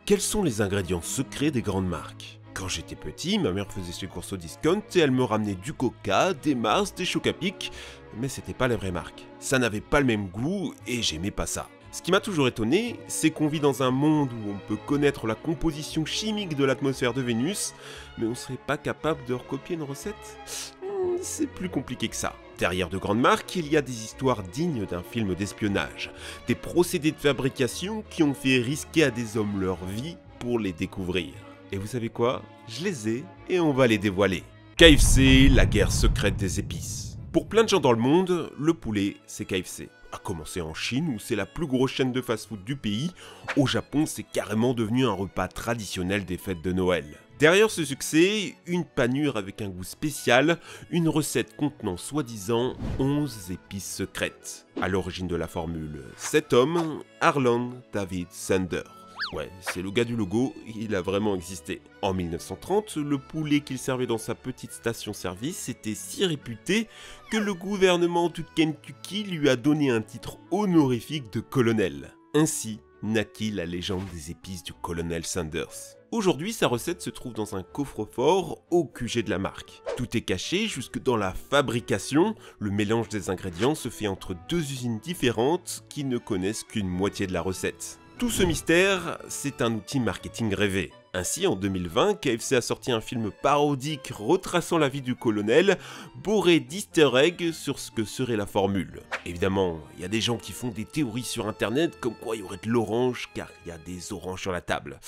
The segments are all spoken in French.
Quels sont les ingrédients secrets des grandes marques? Quand j'étais petit, ma mère faisait ses courses au discount et elle me ramenait du Coca, des Mars, des Choc-à-Pic, mais c'était pas les vraies marques. Ça n'avait pas le même goût et j'aimais pas ça. Ce qui m'a toujours étonné, c'est qu'on vit dans un monde où on peut connaître la composition chimique de l'atmosphère de Vénus, mais on serait pas capable de recopier une recette? C'est plus compliqué que ça. Derrière de grandes marques, il y a des histoires dignes d'un film d'espionnage, des procédés de fabrication qui ont fait risquer à des hommes leur vie pour les découvrir. Et vous savez quoi? Je les ai et on va les dévoiler. KFC, la guerre secrète des épices. Pour plein de gens dans le monde, le poulet, c'est KFC. À commencer en Chine où c'est la plus grosse chaîne de fast-food du pays, au Japon c'est carrément devenu un repas traditionnel des fêtes de Noël. Derrière ce succès, une panure avec un goût spécial, une recette contenant soi-disant 11 épices secrètes. À l'origine de la formule, cet homme, Harland David Sanders. Ouais, c'est le gars du logo, il a vraiment existé. En 1930, le poulet qu'il servait dans sa petite station-service était si réputé que le gouvernement du Kentucky lui a donné un titre honorifique de colonel. Ainsi naquit la légende des épices du colonel Sanders. Aujourd'hui, sa recette se trouve dans un coffre-fort au QG de la marque. Tout est caché jusque dans la fabrication. Le mélange des ingrédients se fait entre deux usines différentes qui ne connaissent qu'une moitié de la recette. Tout ce mystère, c'est un outil marketing rêvé. Ainsi, en 2020, KFC a sorti un film parodique retraçant la vie du colonel, bourré d'easter eggs sur ce que serait la formule. Évidemment, il y a des gens qui font des théories sur internet comme quoi il y aurait de l'orange car il y a des oranges sur la table.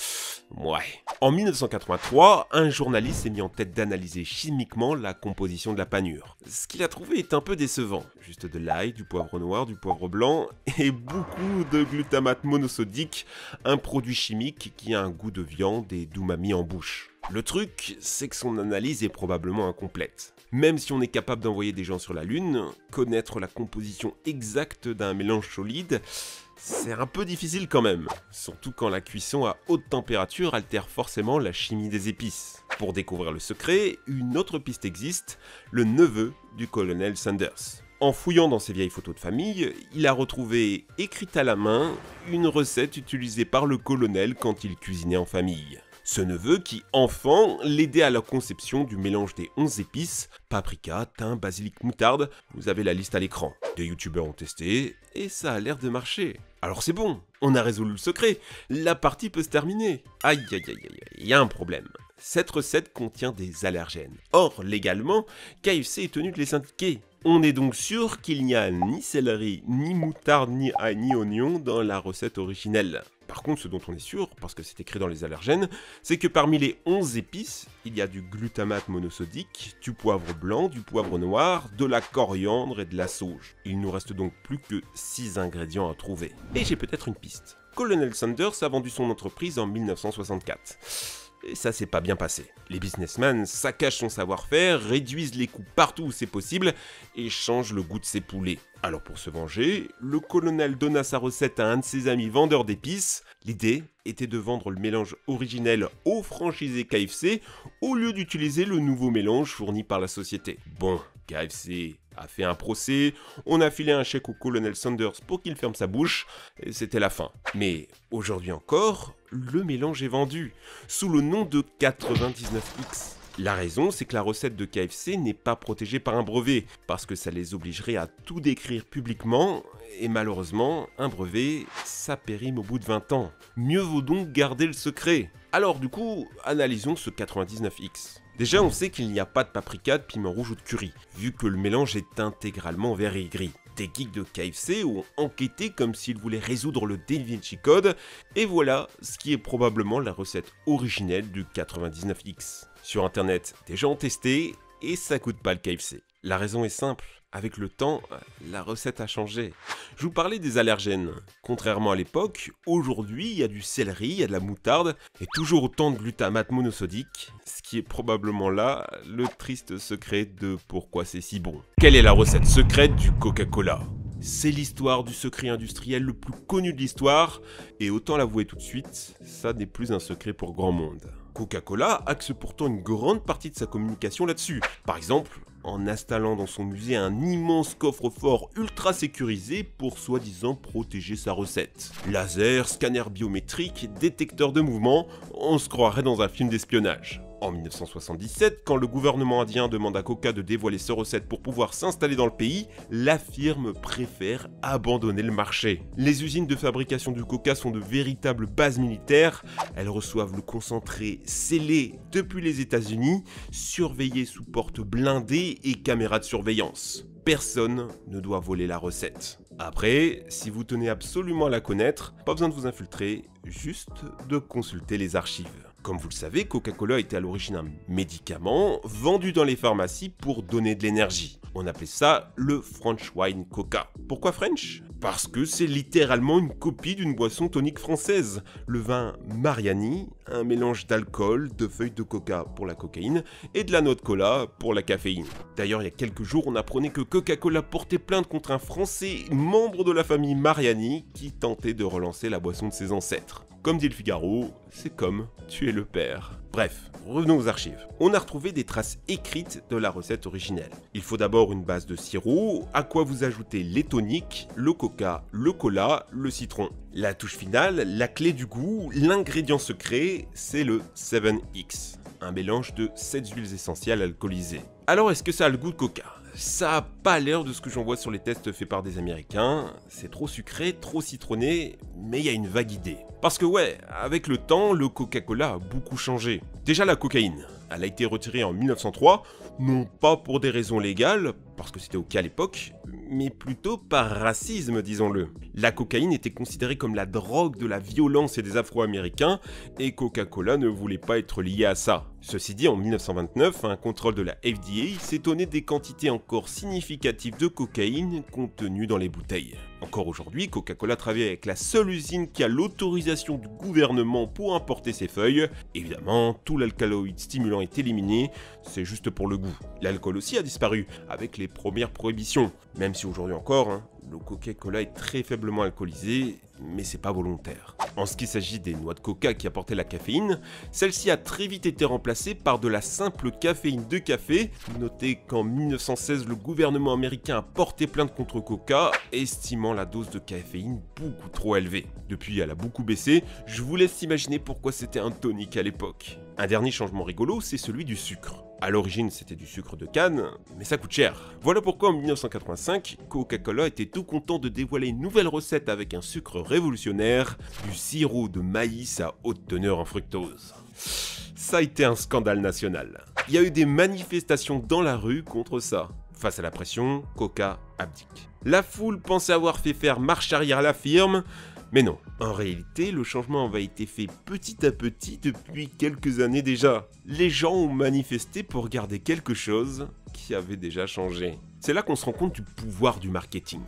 Ouais. En 1983, un journaliste s'est mis en tête d'analyser chimiquement la composition de la panure. Ce qu'il a trouvé est un peu décevant. Juste de l'ail, du poivre noir, du poivre blanc et beaucoup de glutamate monosodique, un produit chimique qui a un goût de viande et d'umami en bouche. Le truc, c'est que son analyse est probablement incomplète. Même si on est capable d'envoyer des gens sur la Lune, connaître la composition exacte d'un mélange solide, c'est un peu difficile quand même. Surtout quand la cuisson à haute température altère forcément la chimie des épices. Pour découvrir le secret, une autre piste existe, le neveu du colonel Sanders. En fouillant dans ses vieilles photos de famille, il a retrouvé, écrite à la main, une recette utilisée par le colonel quand il cuisinait en famille. Ce neveu qui, enfant, l'aidait à la conception du mélange des 11 épices, paprika, thym, basilic, moutarde, vous avez la liste à l'écran. Des youtubeurs ont testé, et ça a l'air de marcher. Alors c'est bon, on a résolu le secret, la partie peut se terminer. Aïe aïe aïe aïe, il y a un problème. Cette recette contient des allergènes. Or, légalement, KFC est tenu de les indiquer. On est donc sûr qu'il n'y a ni céleri, ni moutarde, ni ail, ni oignon dans la recette originelle. Par contre, ce dont on est sûr, parce que c'est écrit dans les allergènes, c'est que parmi les 11 épices, il y a du glutamate monosodique, du poivre blanc, du poivre noir, de la coriandre et de la sauge. Il nous reste donc plus que 6 ingrédients à trouver. Et j'ai peut-être une piste. Colonel Sanders a vendu son entreprise en 1964. Et ça s'est pas bien passé. Les businessmen saccagent son savoir-faire, réduisent les coûts partout où c'est possible et changent le goût de ses poulets. Alors pour se venger, le colonel donna sa recette à un de ses amis vendeurs d'épices. L'idée était de vendre le mélange originel au franchisé KFC au lieu d'utiliser le nouveau mélange fourni par la société. Bon, KFC a fait un procès, on a filé un chèque au colonel Sanders pour qu'il ferme sa bouche, et c'était la fin. Mais aujourd'hui encore, le mélange est vendu, sous le nom de 99X. La raison, c'est que la recette de KFC n'est pas protégée par un brevet, parce que ça les obligerait à tout décrire publiquement, et malheureusement, un brevet, ça périme au bout de 20 ans. Mieux vaut donc garder le secret. Alors du coup, analysons ce 99X. Déjà, on sait qu'il n'y a pas de paprika, de piment rouge ou de curry, vu que le mélange est intégralement vert et gris. Des geeks de KFC ont enquêté comme s'ils voulaient résoudre le Da Vinci Code, et voilà ce qui est probablement la recette originelle du 99X. Sur internet, des gens ont testé, et ça coûte pas le KFC. La raison est simple, avec le temps, la recette a changé. Je vous parlais des allergènes. Contrairement à l'époque, aujourd'hui il y a du céleri, il y a de la moutarde, et toujours autant de glutamate monosodique, ce qui est probablement là le triste secret de pourquoi c'est si bon. Quelle est la recette secrète du Coca-Cola ? C'est l'histoire du secret industriel le plus connu de l'histoire, et autant l'avouer tout de suite, ça n'est plus un secret pour grand monde. Coca-Cola axe pourtant une grande partie de sa communication là-dessus. Par exemple, en installant dans son musée un immense coffre-fort ultra sécurisé pour soi-disant protéger sa recette. Laser, scanner biométrique, détecteur de mouvement, on se croirait dans un film d'espionnage. En 1977, quand le gouvernement indien demande à Coca de dévoiler ses recettes pour pouvoir s'installer dans le pays, la firme préfère abandonner le marché. Les usines de fabrication du coca sont de véritables bases militaires. Elles reçoivent le concentré scellé depuis les États-Unis, surveillé sous porte blindée et caméra de surveillance. Personne ne doit voler la recette. Après, si vous tenez absolument à la connaître, pas besoin de vous infiltrer, juste de consulter les archives. Comme vous le savez, Coca-Cola était à l'origine un médicament vendu dans les pharmacies pour donner de l'énergie. On appelait ça le French Wine Coca. Pourquoi French? Parce que c'est littéralement une copie d'une boisson tonique française. Le vin Mariani, un mélange d'alcool, de feuilles de coca pour la cocaïne et de la noix de cola pour la caféine. D'ailleurs, il y a quelques jours, on apprenait que Coca-Cola portait plainte contre un Français membre de la famille Mariani qui tentait de relancer la boisson de ses ancêtres. Comme dit le Figaro, c'est comme tuer le père. Bref, revenons aux archives. On a retrouvé des traces écrites de la recette originelle. Il faut d'abord une base de sirop, à quoi vous ajoutez les toniques, le coca, le cola, le citron. La touche finale, la clé du goût, l'ingrédient secret, c'est le 7X, un mélange de 7 huiles essentielles alcoolisées. Alors est-ce que ça a le goût de coca ? Ça a pas l'air de ce que j'en vois sur les tests faits par des Américains, c'est trop sucré, trop citronné, mais il y a une vague idée. Parce que ouais, avec le temps, le Coca-Cola a beaucoup changé. Déjà la cocaïne, elle a été retirée en 1903, non pas pour des raisons légales, parce que c'était ok à l'époque, mais plutôt par racisme, disons-le. La cocaïne était considérée comme la drogue de la violence et des Afro-Américains, et Coca-Cola ne voulait pas être lié à ça. Ceci dit, en 1929, un contrôle de la FDA s'étonnait des quantités encore significatives de cocaïne contenues dans les bouteilles. Encore aujourd'hui, Coca-Cola travaille avec la seule usine qui a l'autorisation du gouvernement pour importer ses feuilles. Évidemment, tout l'alcaloïde stimulant est éliminé, c'est juste pour le goût. L'alcool aussi a disparu, avec les premières prohibitions, même si aujourd'hui encore, le Coca-Cola est très faiblement alcoolisé, mais c'est pas volontaire. En ce qui s'agit des noix de coca qui apportaient la caféine, celle-ci a très vite été remplacée par de la simple caféine de café. Notez qu'en 1916, le gouvernement américain a porté plainte contre Coca, estimant la dose de caféine beaucoup trop élevée. Depuis, elle a beaucoup baissé, je vous laisse imaginer pourquoi c'était un tonique à l'époque. Un dernier changement rigolo, c'est celui du sucre. À l'origine, c'était du sucre de canne, mais ça coûte cher. Voilà pourquoi en 1985, Coca-Cola était tout content de dévoiler une nouvelle recette avec un sucre révolutionnaire, du sirop de maïs à haute teneur en fructose. Ça a été un scandale national. Il y a eu des manifestations dans la rue contre ça. Face à la pression, Coca abdique. La foule pensait avoir fait faire marche arrière à la firme, mais non, en réalité, le changement avait été fait petit à petit depuis quelques années déjà. Les gens ont manifesté pour garder quelque chose qui avait déjà changé. C'est là qu'on se rend compte du pouvoir du marketing.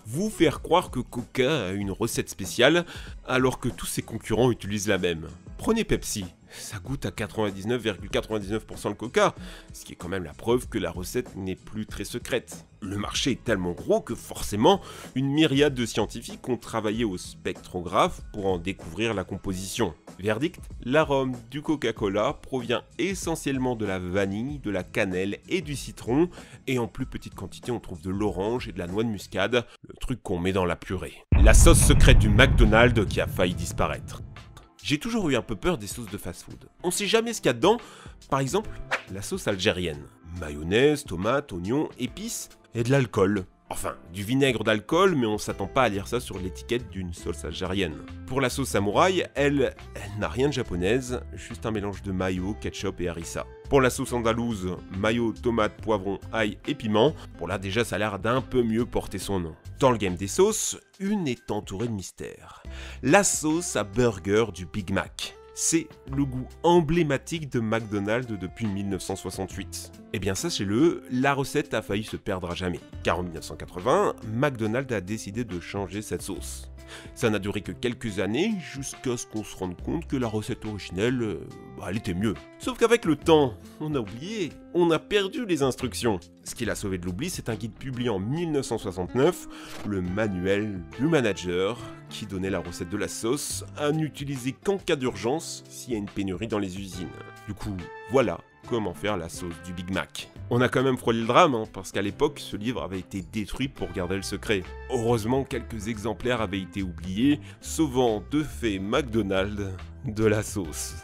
Vous faire croire que Coca a une recette spéciale alors que tous ses concurrents utilisent la même. Prenez Pepsi, ça goûte à 99,99% le Coca, ce qui est quand même la preuve que la recette n'est plus très secrète. Le marché est tellement gros que forcément, une myriade de scientifiques ont travaillé au spectrographe pour en découvrir la composition. Verdict, l'arôme du Coca-Cola provient essentiellement de la vanille, de la cannelle et du citron, et en plus petite quantité on trouve de l'orange et de la noix de muscade, le truc qu'on met dans la purée. La sauce secrète du McDonald's qui a failli disparaître. J'ai toujours eu un peu peur des sauces de fast-food. On sait jamais ce qu'il y a dedans, par exemple la sauce algérienne. Mayonnaise, tomates, oignons, épices et de l'alcool. Enfin, du vinaigre d'alcool, mais on s'attend pas à lire ça sur l'étiquette d'une sauce algérienne. Pour la sauce samouraï, elle n'a rien de japonaise, juste un mélange de mayo, ketchup et harissa. Pour la sauce andalouse, mayo, tomate, poivron, ail et piment. Pour là déjà ça a l'air d'un peu mieux porter son nom. Dans le game des sauces, une est entourée de mystère. La sauce à burger du Big Mac. C'est le goût emblématique de McDonald's depuis 1968. Eh bien sachez-le, la recette a failli se perdre à jamais. Car en 1980, McDonald's a décidé de changer cette sauce. Ça n'a duré que quelques années, jusqu'à ce qu'on se rende compte que la recette originelle, elle était mieux. Sauf qu'avec le temps, on a oublié, on a perdu les instructions. Ce qui l'a sauvé de l'oubli, c'est un guide publié en 1969, le manuel du manager, qui donnait la recette de la sauce à n'utiliser qu'en cas d'urgence s'il y a une pénurie dans les usines. Du coup, voilà, comment faire la sauce du Big Mac. On a quand même frôlé le drame, hein, parce qu'à l'époque, ce livre avait été détruit pour garder le secret. Heureusement, quelques exemplaires avaient été oubliés, sauvant de fait McDonald's de la sauce.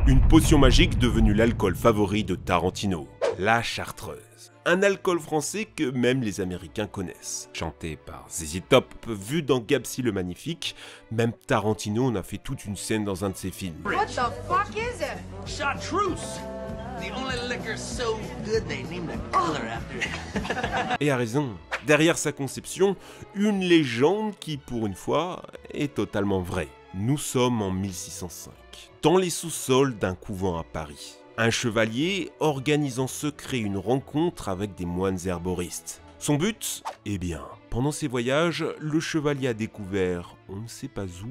Une potion magique devenue l'alcool favori de Tarantino, la chartreuse. Un alcool français que même les Américains connaissent. Chanté par ZZ Top, vu dans Gabsy le Magnifique, même Tarantino en a fait toute une scène dans un de ses films. What the fuck is it? Chartreuse! The only liquor so good they named a color after it. Et a raison. Derrière sa conception, une légende qui, pour une fois, est totalement vraie. Nous sommes en 1605, dans les sous-sols d'un couvent à Paris. Un chevalier organise en secret une rencontre avec des moines herboristes. Son but ? Eh bien, pendant ses voyages, le chevalier a découvert, on ne sait pas où,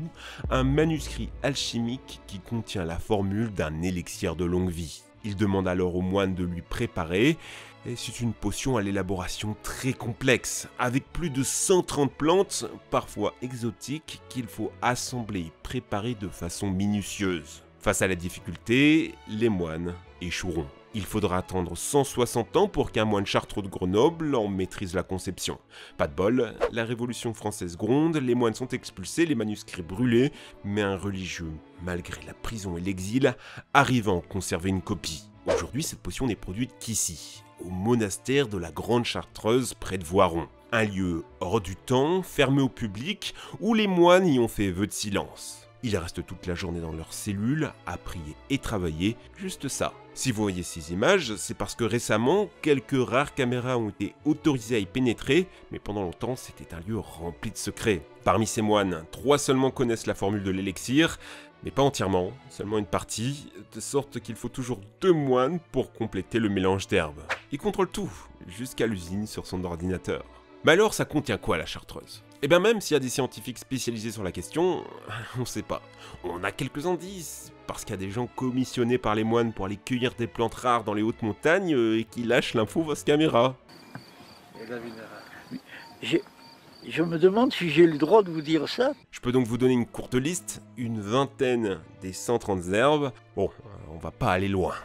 un manuscrit alchimique qui contient la formule d'un élixir de longue vie. Il demande alors aux moines de lui préparer, et c'est une potion à l'élaboration très complexe, avec plus de 130 plantes, parfois exotiques, qu'il faut assembler et préparer de façon minutieuse. Face à la difficulté, les moines échoueront. Il faudra attendre 160 ans pour qu'un moine chartreux de Grenoble en maîtrise la conception. Pas de bol, la Révolution française gronde, les moines sont expulsés, les manuscrits brûlés, mais un religieux, malgré la prison et l'exil, arrive à en conserver une copie. Aujourd'hui, cette potion n'est produite qu'ici, au monastère de la Grande Chartreuse près de Voiron. Un lieu hors du temps, fermé au public, où les moines y ont fait vœu de silence. Ils restent toute la journée dans leurs cellules, à prier et travailler, juste ça. Si vous voyez ces images, c'est parce que récemment, quelques rares caméras ont été autorisées à y pénétrer, mais pendant longtemps, c'était un lieu rempli de secrets. Parmi ces moines, 3 seulement connaissent la formule de l'élixir, mais pas entièrement, seulement une partie, de sorte qu'il faut toujours 2 moines pour compléter le mélange d'herbes. Il contrôle tout, jusqu'à l'usine sur son ordinateur. Mais alors, ça contient quoi la chartreuse ? Et bien même s'il y a des scientifiques spécialisés sur la question, on sait pas. On a quelques indices, parce qu'il y a des gens commissionnés par les moines pour aller cueillir des plantes rares dans les hautes montagnes et qui lâchent l'info via caméra. Je me demande si j'ai le droit de vous dire ça. Je peux donc vous donner une courte liste, une vingtaine des 130 herbes. Bon, on va pas aller loin.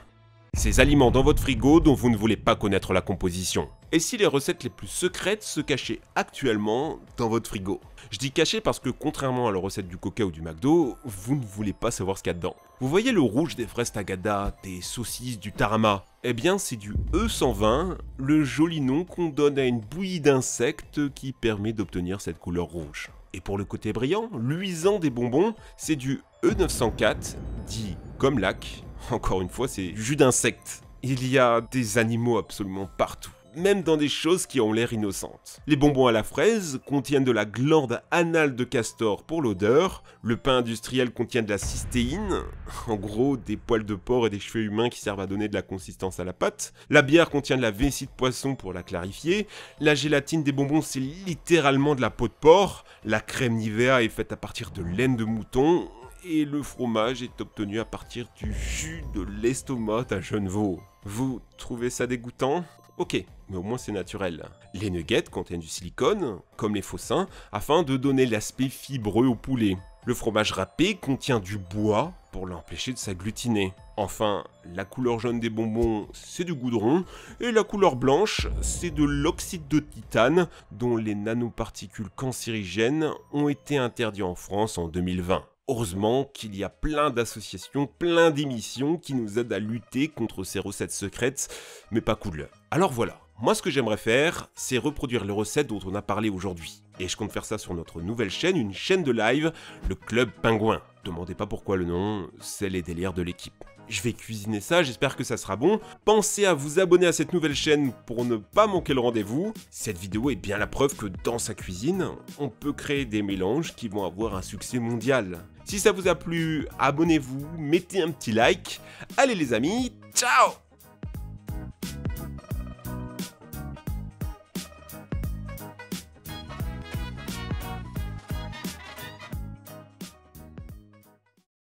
Ces aliments dans votre frigo dont vous ne voulez pas connaître la composition. Et si les recettes les plus secrètes se cachaient actuellement dans votre frigo? Je dis caché parce que contrairement à la recette du Coca ou du McDo, vous ne voulez pas savoir ce qu'il y a dedans. Vous voyez le rouge des fraises tagada, des saucisses, du tarama? Eh bien c'est du E120, le joli nom qu'on donne à une bouillie d'insectes qui permet d'obtenir cette couleur rouge. Et pour le côté brillant, luisant des bonbons, c'est du E904, dit comme lac. Encore une fois, c'est du jus d'insectes. Il y a des animaux absolument partout, même dans des choses qui ont l'air innocentes. Les bonbons à la fraise contiennent de la glande anale de castor pour l'odeur, le pain industriel contient de la cystéine, en gros des poils de porc et des cheveux humains qui servent à donner de la consistance à la pâte, la bière contient de la vessie de poisson pour la clarifier, la gélatine des bonbons c'est littéralement de la peau de porc, la crème Nivea est faite à partir de laine de mouton, et le fromage est obtenu à partir du jus de l'estomac d'un jeune veau. Vous trouvez ça dégoûtant? Ok, mais au moins c'est naturel. Les nuggets contiennent du silicone, comme les faux seins, afin de donner l'aspect fibreux au poulet. Le fromage râpé contient du bois pour l'empêcher de s'agglutiner. Enfin, la couleur jaune des bonbons, c'est du goudron, et la couleur blanche, c'est de l'oxyde de titane, dont les nanoparticules cancérigènes ont été interdits en France en 2020. Heureusement qu'il y a plein d'associations, plein d'émissions qui nous aident à lutter contre ces recettes secrètes, mais pas cool. Alors voilà, moi ce que j'aimerais faire, c'est reproduire les recettes dont on a parlé aujourd'hui. Et je compte faire ça sur notre nouvelle chaîne, une chaîne de live, le Club Pingouin. Demandez pas pourquoi le nom, c'est les délires de l'équipe. Je vais cuisiner ça, j'espère que ça sera bon. Pensez à vous abonner à cette nouvelle chaîne pour ne pas manquer le rendez-vous. Cette vidéo est bien la preuve que dans sa cuisine, on peut créer des mélanges qui vont avoir un succès mondial. Si ça vous a plu, abonnez-vous, mettez un petit like. Allez les amis, ciao!